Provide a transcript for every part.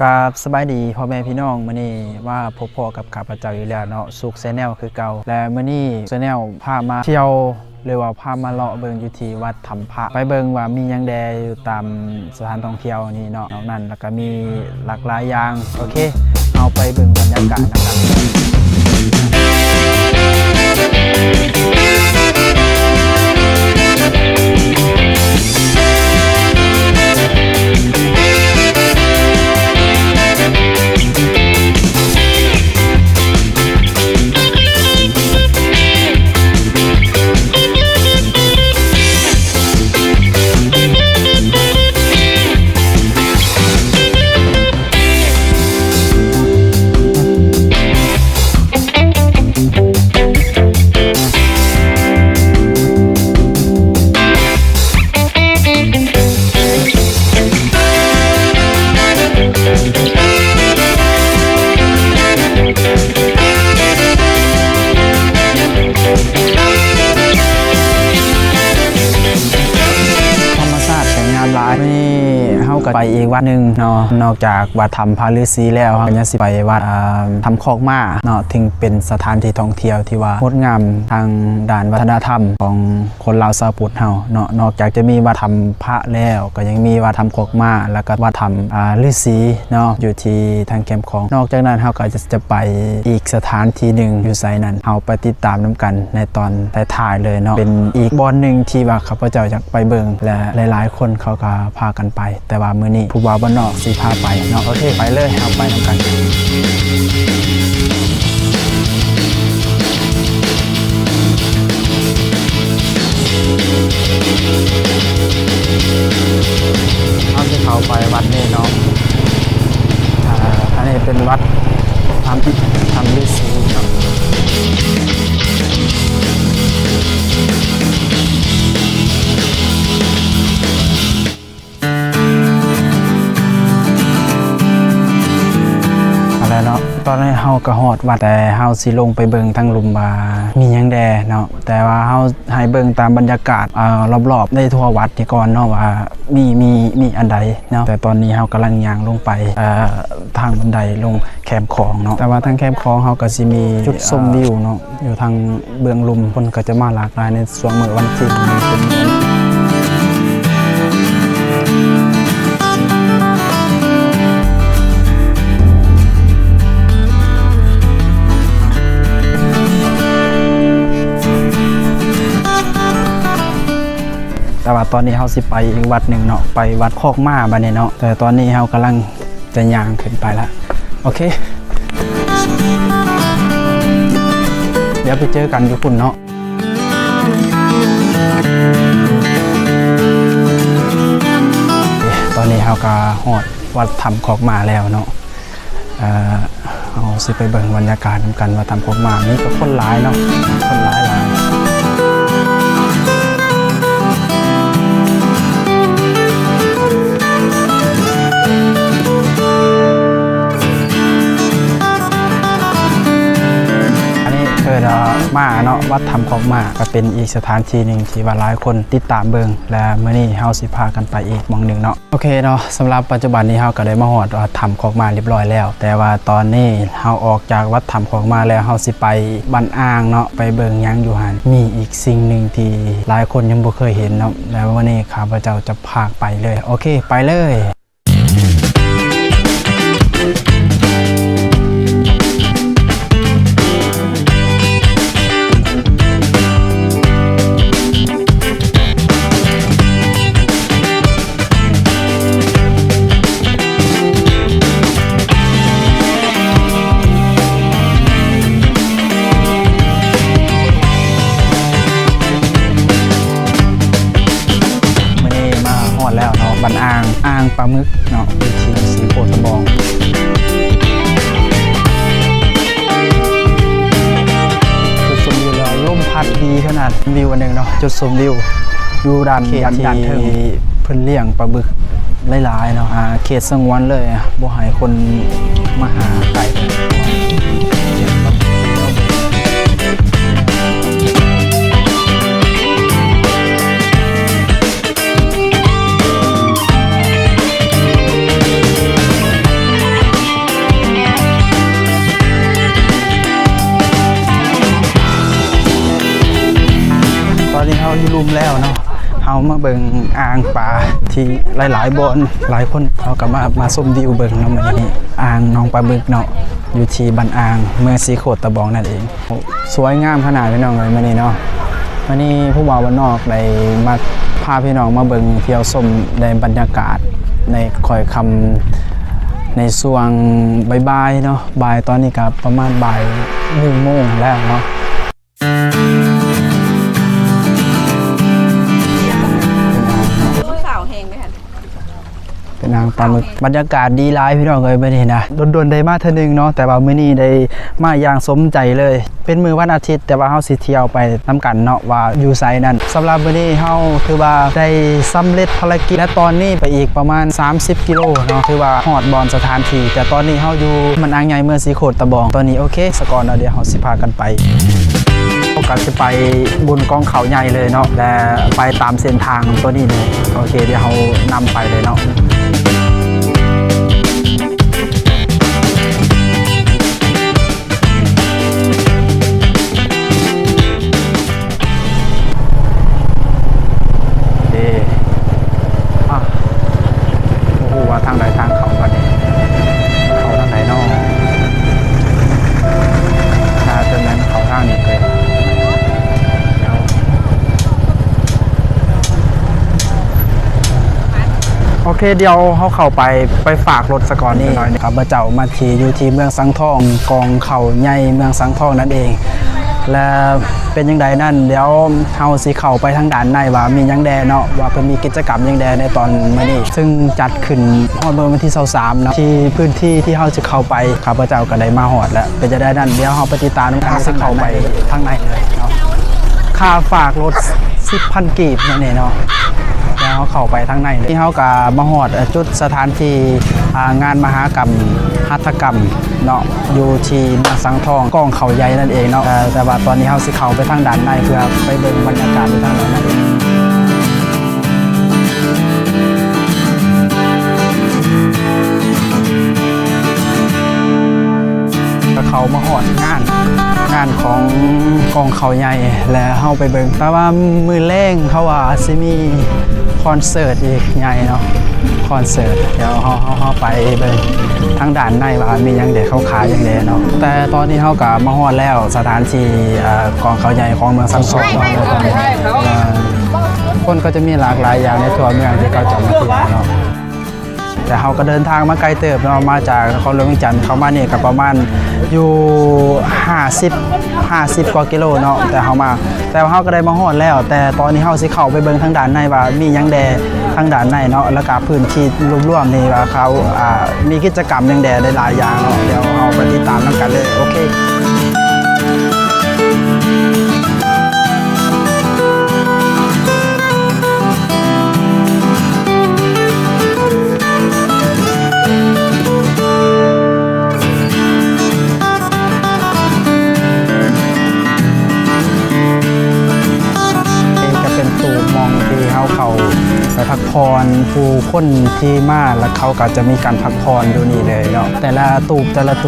กับสบายดีพ่อแม่พี่น้องมื้อนี้ว่าพบพ่อกับข้าพเจ้าอยู่แล้วเนาะสุขแชนแนลคือเก่าและมื้อนี้แชนแนลพามาเที่ยวหรือว่าพามาเลาะเบิงอยู่ที่วัดถ้ำพระไปเบิงว่ามีหยังแดอยู่ตามสถานท่องเที่ยวนี่เนาะนอกนั้นแล้วก็มีหลากหลายอย่างโอเคเอาไปเบิงบรรยากาศนะครับไปอีกวัดหนึ่งเนาะนอกจากวัดถ้ำพระฤาษีแล้วเราจะไปวัดถ้ำคอกม้าเนาะถึงเป็นสถานที่ท่องเที่ยวที่ว่างดงามทางด้านวัฒนธรรมของคนลาวชาวพุทธเฮาเนาะนอกจากจะมีวัดถ้ำพระแล้วก็ยังมีวัดถ้ำคอกม้าแล้วก็วัดถ้ำฤาษีเนาะอยู่ที่ทางแคมป์ของนอกจากนั้นเราก็จะไปอีกสถานที่หนึ่งอยู่ไสนั้นเราไปติดตามน้ำกันในตอนท้ายๆเลยเนาะเป็นอีกบอนหนึ่งที่ว่าข้าพเจ้าอยากไปเบิ่งและหลายๆคนเขาก็พากันไปแต่ว่ามื้อนี้ผู้บ่าวบ้านนอกสิพาไปเนาะโอเคไปเลยเอาไปนำกันเอาที่เขาไปวัดนี้เนาะอันนี้เป็นวัดถ้ำฤาษีเนาะตอนนี้เฮาก็ฮอดวัดแต่เฮาสิลงไปเบิ่งทางหลุมว่ามีหยังแดเนาะแต่ว่าเฮาให้เบิ่งตามบรรยากาศรอบๆได้ทั่ววัดนี่ก่อนเนาะว่ามีอันใดเนาะแต่ตอนนี้เฮากำลังย่างลงไปทางบันไดลงแคมป์ของเนาะแต่ว่าทางแคมป์ของเฮาก็สิมีจุดชมวิวเนาะอยู่ทางเบื้องลุมคนก็จะมาหลากหลายในช่วงมื้อวันที่แต่ว่าตอนนี้เราสิไปอีกวัดหนึ่งเนาะไปวัดคอกม้าบ้านนี้เนาะแต่ตอนนี้เรากำลังจะย่างขึ้นไปแล้วโอเคเดี๋ยวไปเจอกันทุกคนเนาะตอนนี้เราก็ฮอดวัดถ้ำคอกม้าแล้วเนาะเอาสิไปเบิ่งบรรยากาศกันว่าถ้ำคอกม้านี้ก็คนหลายเนาะคนหลายมาเนาะวัดถ้ำคอกม้าก็เป็นอีกสถานที่หนึ่งที่ว่าหลายคนติดตามเบิ่งและมื้อนี้เฮาสิพากันไปอีกหม้องหนึ่งเนาะโอเคเนาะสำหรับปัจจุบันนี้เฮาก็ได้มาฮอดวัดถ้ำคอกม้าเรียบร้อยแล้วแต่ว่าตอนนี้เฮาออกจากวัดถ้ำคอกม้าแล้วเฮาสิไปบ้านอ่างเนาะไปเบิ่งหยังอยู่หั่นมีอีกสิ่งหนึ่งที่หลายคนยังบ่เคยเห็นเนาะแล้ววันนี้ข้าพเจ้าจะพาไปเลยโอเคไปเลยบ้านอ่างปลาหมึกเนาะวิธีสีโพธิ์ทองจุดชมวิวแล้วลมพัดดีขนาดวิวอันหนึ่งเนาะจุดชมวิวอยู่ด้านที่เพิ่นเลี้ยงปลาหมึกหลายๆเนาะเขตสงวนเลยบ่ให้คนมาหาไก่ มาเบิ่งอ่างปลาที่หลายๆบอนหลายคนเขาก็มาชมวิวเบิ่งเนาะมื้อนี้อ่างหนองปลาบึกเนาะอยู่ที่บ้านอ่างเมืองสีโคตรตะบองนั่นเองสวยงามขนาดพี่น้องเลยมื้อนี้เนาะมื้อนี้ผู้บ่าวบ้านนอกได้มาพาพี่น้องมาเบิ่งเที่ยวชมในบรรยากาศในคอยคำในช่วงบ่ายๆเนาะบ่ายตอนนี้ก็ประมาณบ่าย1 โมงแล้วเนาะเป็นนางปลาหมึกบรรยากาศดีหลายพี่น้องเลยมื้อนี้นะโดนๆได้มาเทื่อนึงเนาะแต่ว่ามื้อนี้ได้มาอย่างสมใจเลยเป็นมื้อวันอาทิตย์แต่ว่าเฮาสิเที่ยวไปนํกันเนาะว่าอยู่ไสนั่นสำหรับมื้อนี้เฮาถือว่าได้สำเร็จภารกิจและตอนนี้ไปอีกประมาณ30 กิโลเนาะถือว่าฮอดบอนสถานที่แต่ตอนนี้เฮาอยู่มันอ่างใหญ่เมืองสีโคตรตะบองตอนนี้โอเคสก่อนเดี๋ยวเฮาสิพากันไปโอกาสจะไปบนกองเขาใหญ่เลยเนาะและไปตามเส้นทางตัวนี้เลยโอเคเดี๋ยวเฮานำไปเลยเนาะทางใดทางเขาก่อนเนี่ยเขาทางไหนนอกถ้าจนนั้นเขาทางนี้เลยโอเคเดี๋ยวเขาเข้าไปฝากรถสก่อนนี่ครับเจ้ามาทีอยู่ที่เมืองสังทองกองเขาใหญ่เมืองสังทองนั่นเองและเป็นยังไงนั่นเดี๋ยวเฮาสิเข้าไปทางด้านในว่ามียังแดเนาะว่าเพิ่นมีกิจกรรมยังแดในตอนมื้อนี้ซึ่งจัดขึ้นฮอดวันที่23เนาะที่พื้นที่ที่เฮาจะเข้าไปข้าพเจ้าก็ได้มาฮอดแล้วเป็นจะได้นั่นเดี๋ยวเฮาไปติดตามนำทางสิเข้าไปทางในเลยเนาะค่าฝากรถ 10,000 กีบนั่นเองเนาะแล้วเข้าไปทางในที่เฮาก็มาฮอดจุดสถานที่งานมหกรรมหัตถกรรมเนาะอยู่ที่เมืองสังทองกองเขาใหญ่นั่นเองเนาะแต่ว่าตอนนี้เฮาสิเข้าไปทางด้านในเพื่อไปเบิ่งบรรยากาศที่ทางด้านในเขามาฮอดงานของกองเขาใหญ่แล้วเฮาไปเบิ่งแต่ว่ามื้อแรงเขาว่าสิมีคอนเสิร์ตอีกใหญ่เนาะคอนเสิร์ตเดี๋ยวเฮาไปเบิ่งทางด้านในว่ามีหยังเด็ดเขาขายหยังเด็ดเนาะแต่ตอนนี้เฮาก็มาฮอดแล้วสถานที่กองเขาใหญ่ของเมืองสังทองเนาะตอนนี้คนก็จะมีหลากหลายอย่างในทั่วเมืองที่เขาจะมาเที่ยวเนาะแต่เขาก็เดินทางมาไกลเติบเนาะมาจากนครหลวงเวียงจันทร์เขามาเนี่ยก็ประมาณอยู่50 กว่ากิโลเนาะแต่ว่าเขาก็ได้มาฮอดแล้วแต่ตอนนี้เขาสิเข้าไปเบิ่งทางด้านในว่ามีหยังแดทางด้านในเนาะแล้วก็พื้นที่รวมๆนี่ว่าเขามีกิจกรรมหยังแดได้หลายอย่างเนาะเดี๋ยวเอาไปติดตามนำกันเลยโอเคเขาไปพักผ่อนผู้คนที่มาแล้วเขาก็จะมีการพักผ่อนอยู่นี่เลยเนาะแต่ละตู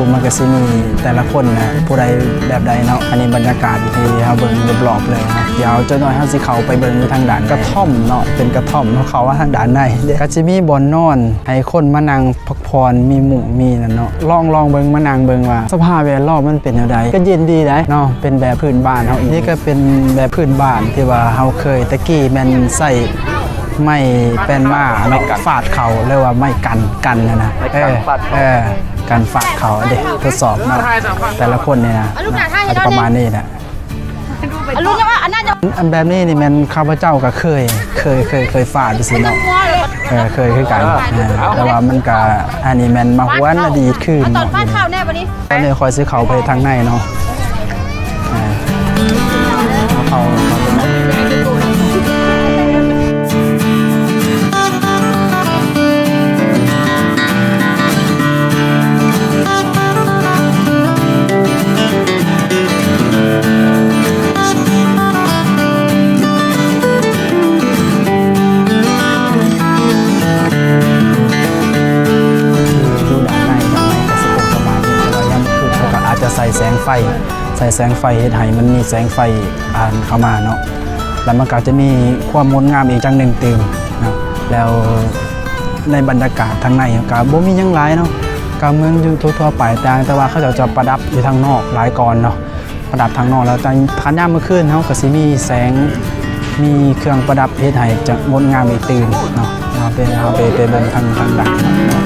บมันก็สิมีแต่ละคนนะผู้ใดแบบใดเนาะอันนี้บรรยากาศที่เฮาเบิ่งรอบๆเลยนะเดี๋ยวจนหน่อยเฮาสิเข้าไปเบิ่งทางด้านกระท่อมเนาะเป็นกระท่อมเขาว่าทางด้านในก็จะมีบ่อนนอนให้คนมานั่งพักผ่อนมีหมู่มีนั่นเนาะลองเบิ่งมานั่งเบิ่งว่าสภาพแวดล้อมมันเป็นจังไดก็เย็นดีได้เนาะเป็นแบบพื้นบ้านเฮาอีกนี่ก็เป็นแบบพื้นบ้านที่ว่าเฮาเคยตะกี้แม่นใส่ไม่เป็นมาเนาะฟาดเขาเรียกว่าไม่กันนะกันฟาดเขาเด็กทดสอบเนาะแต่ละคนเนี่ยนะอาจจะประมาณนี้นะอันแบบนี้นี่มันข้าพเจ้าก็เคยฟาดไปสิเนาะเคยคือกันแต่ว่ามันก็อันนี้มันมาหวนอดีตขึ้นตอนนี้คอยซื้อเขาไปทางในเนาะเขาใส่แสงไฟเฮ็ดให้มันมีแสงไฟเข้ามาเนาะ แล้วมันก็จะมีความงดงามอีกจังหนึ่งตื่มเนาะแล้วในบรรยากาศทางในก็บ่มีหยังหลายเนาะก็เมืองอยู่ทั่วๆไปแต่ว่าเขาจะประดับอยู่ทางนอกหลายก่อนเนาะประดับทางนอกแล้วตอนยามมื้อคืนเฮาก็สิมีแสงมีเครื่องประดับเฮ็ดให้จะงดงามอีกตื่นเนาะเอาไปเบิ่งทางดักเนาะ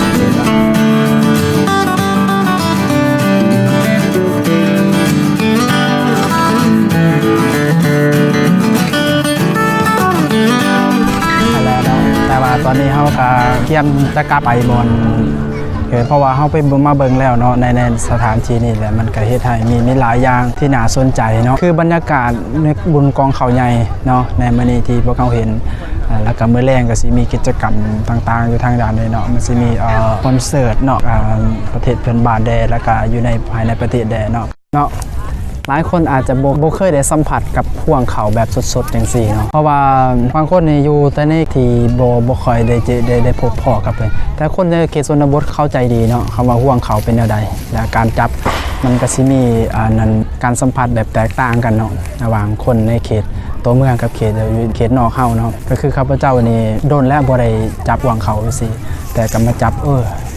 แต่ว่าตอนนี้เขาก็เตรียมจะกลับไปบนเพราะว่าเขาไปมาเบิ่งแล้วเนาะในสถานที่นี่แหละมันก็เฮ็ดให้มีหลายอย่างที่น่าสนใจเนาะคือบรรยากาศในบุญกองเขาใหญ่เนาะในมื้อนี้ที่พวกเขาเห็นแล้วก็มื้อแรงก็สิมีกิจกรรมต่างๆอยู่ทางด้านนี้เนาะมันสิมีคอนเสิร์ตเนาะประเทศเพื่อนบ้านแดแล้วก็อยู่ในภายในประเทศแดเนาะหลายคนอาจจะบ่เคยได้สัมผัสกับห่วงเขาแบบสดๆจังซี่เนาะเพราะว่าบางคนนี่อยู่แต่ในที่บ่ค่อยได้พบพ่อกับเพิ่นแต่คนในเขตชนบทเข้าใจดีเนาะคำว่าห่วงเขาเป็นแนวใดและการจับมันก็สิมีนั้นการสัมผัสแบบแตกต่างกันเนาะระหว่างคนในเขตตัวเมืองกับเขตนอกเฮาเนาะก็คือข้าพเจ้านี่โดนแล้วบ่ได้จับห่วงเขาสิแต่ก็มาจับ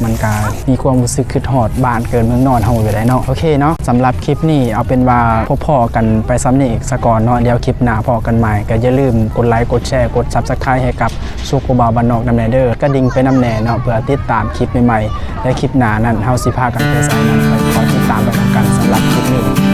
มันก็มีความรู้สึกคิดฮอดบ้านเกินเมืองนอนเฮาอยู่ได้เนาะโอเคเนาะสำหรับคลิปนี้เอาเป็นว่าพบพ่อกันไปซ้ำนี่อีกสักก่อนเนาะเดี๋ยวคลิปหน้าพอกันใหม่ก็อย่าลืมกดไลค์กดแชร์กด Subscribe ให้กับสุขบ่าวบ้านนอกนำแน่เด้อกระดิ่งไปนำแน่เนาะเพื่อติดตามคลิปใหม่ๆและคลิปหน้านั้นเฮาสิพากันไปไสนั้นไปขอติดตามไปกันสำหรับคลิปนี้